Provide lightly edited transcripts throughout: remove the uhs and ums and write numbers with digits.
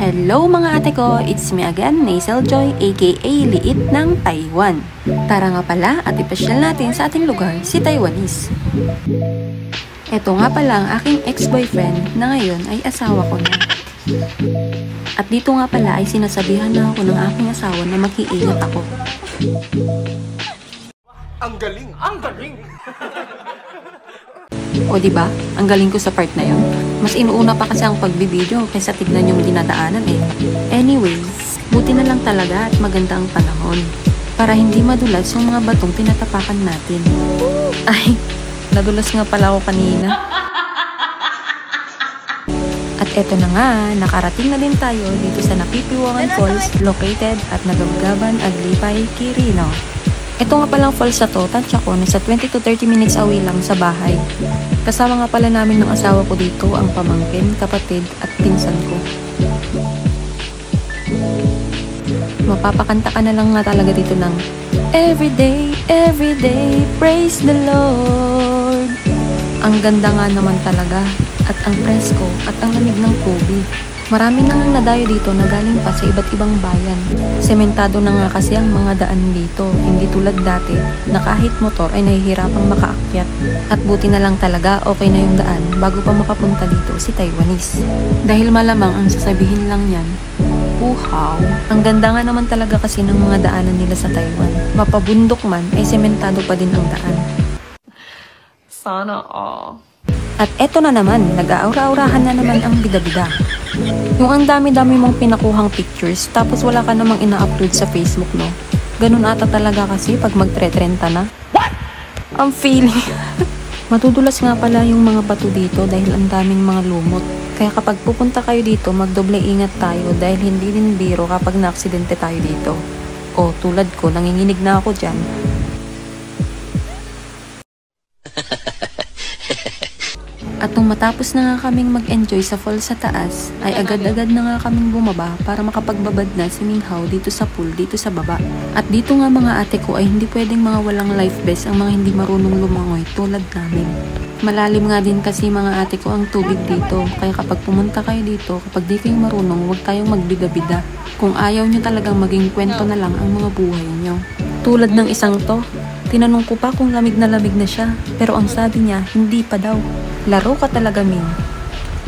Hello mga ate ko, it's me again, Nasal Joy aka Liit ng Taiwan. Tara nga pala at ipasyal natin sa ating lugar, si Taiwanese. Ito nga pala ang aking ex-boyfriend na ngayon ay asawa ko na. At dito nga pala ay sinasabihan na ako ng aking asawa na mag-iingat ako. Ang galing! Ang galing! O diba? Ang galing ko sa part na yun. Mas inuuna pa kasi ang pagbibideo kaysa tignan yung dinadaanan eh. Anyways, buti na lang talaga at maganda ang panahon. Para hindi madulas yung mga batong tinatapakan natin. Ay, nadulas nga pala ako kanina. At eto na nga, nakarating na din tayo dito sa Napipiwangan Falls located at Nagabgaban, Aglipay, Quirino. Ito nga palang falls na to, tansya ko, nasa 20 to 30 minutes away lang sa bahay. Kasama nga pala namin ng asawa ko dito, ang pamangkin, kapatid at pinsan ko. Mapapakanta ka na lang nga talaga dito ng every day, praise the Lord. Ang ganda nga naman talaga, at ang presko, at ang lamig ng tubig. Marami nang nadayo dito na galing pa sa iba't ibang bayan. Sementado na nga kasi ang mga daan dito, hindi tulad dati na kahit motor ay nahihirapang makaakyat. At buti na lang talaga okay na yung daan bago pa makapunta dito si Taiwanese. Dahil malamang ang sasabihin lang niyan, uhaw. Ang ganda nga naman talaga kasi ng mga daanan nila sa Taiwan. Mapabundok man ay sementado pa din ang daan. Sana all. At eto na naman, nag-aura-aurahan na naman ang bida-bida. Yung ang dami-dami mong pinakuhang pictures, tapos wala ka namang ina-upload sa Facebook, no? Ganun ata talaga kasi pag mag-30 na. What? Ang feeling. Matudulas nga pala yung mga bato dito dahil ang daming mga lumot. Kaya kapag pupunta kayo dito, magdoble ingat tayo dahil hindi din biro kapag na-aksidente tayo dito. O, tulad ko, nanginginig na ako dyan. At nung matapos na nga kaming mag-enjoy sa falls sa taas, ay agad-agad na nga kaming bumaba para makapagbabad na si Minghao dito sa pool, dito sa baba. At dito nga mga ate ko ay hindi pwedeng mga walang life vest ang mga hindi marunong lumangoy tulad namin. Malalim nga din kasi mga ate ko ang tubig dito, kaya kapag pumunta kayo dito, kapag di kayo marunong, huwag tayong magbida-bida. Kung ayaw nyo talagang maging kwento na lang ang mga buhay nyo. Tulad ng isang to, tinanong ko pa kung lamig na siya, pero ang sabi niya, hindi pa daw. Laro ka talaga, Min.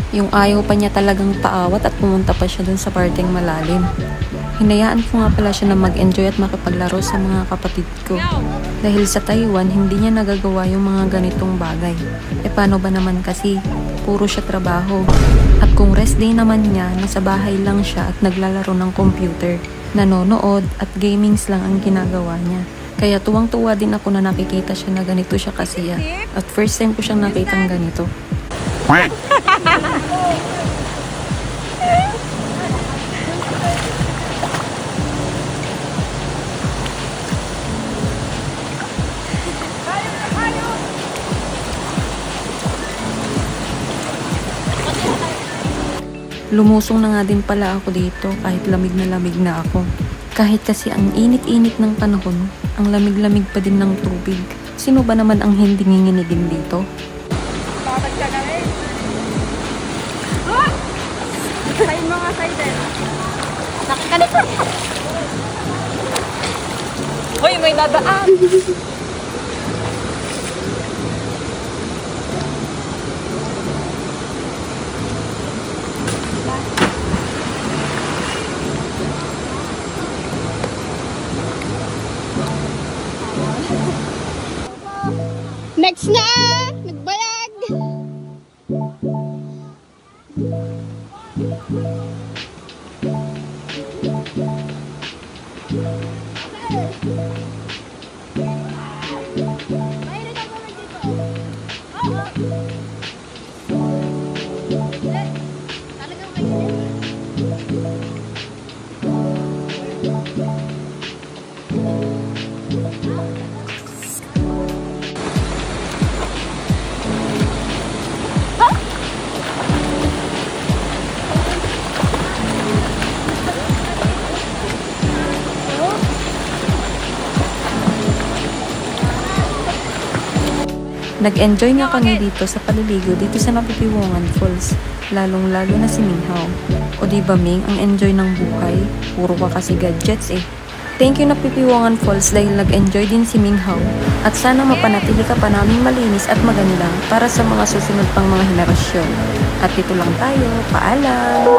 Yung ayaw pa niya talagang paawat at pumunta pa siya dun sa parteng malalim. Hinayaan ko nga pala siya na mag-enjoy at makipaglaro sa mga kapatid ko. Dahil sa Taiwan, hindi niya nagagawa yung mga ganitong bagay. E paano ba naman kasi? Puro siya trabaho. At kung rest day naman niya, nasa bahay lang siya at naglalaro ng computer. Nanonood at gamings lang ang ginagawa niya. Kaya tuwang-tuwa din ako na nakikita siya na ganito siya kasiya. At first time ko siyang nakitang ganito. Lumusong na nga din pala ako dito kahit lamig na ako. Kahit kasi ang init-init ng panahon, ang lamig-lamig pa din ng tubig. Sino ba naman ang hindi nginginigin dito? Bakit ka na rin? Side mga side eh. Nakakalit ka. Hoy, may nadaan. Next na! Nagbayag! Nag-enjoy nga kami dito sa paliligo dito sa Napipiwongan Falls, lalong-lalo na si Minghaw. O di ba Ming, ang enjoy ng buhay? Puro ka kasi gadgets eh. Thank you Napipiwongan Falls dahil nag-enjoy din si Minghaw. At sana mapanatili ka pa naming malinis at maganda para sa mga susunod pang mga henerasyon. At ito lang tayo, paalam!